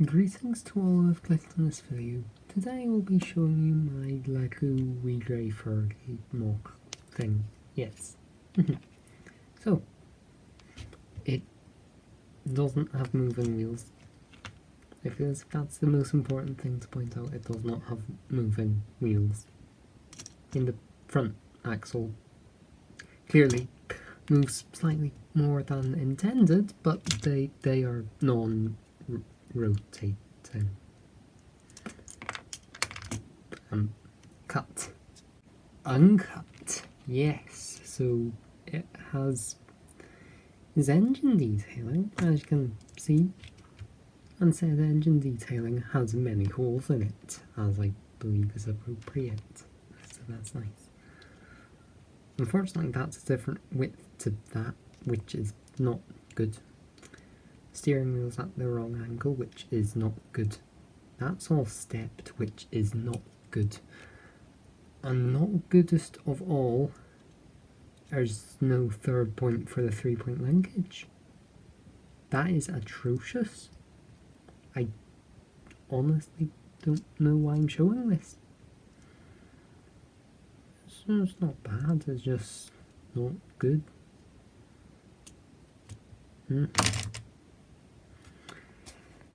Greetings to all who have clicked on this video. Today I will be showing you my Lego Grey Fergie MOC thing. Yes. So, it doesn't have moving wheels. If that's the most important thing to point out, it does not have moving wheels. In the front axle clearly moves slightly more than intended, but they are non-rotating. Cut. Uncut. Yes, so it has is engine detailing, as you can see, and said engine detailing has many holes in it, as I believe is appropriate, so that's nice. Unfortunately, that's a different width to that, which is not good. Steering wheel's at the wrong angle, which is not good. That's all stepped, which is not good. And not goodest of all, there's no third point for the 3-point linkage. That is atrocious. I honestly don't know why I'm showing this. It's not bad, it's just not good.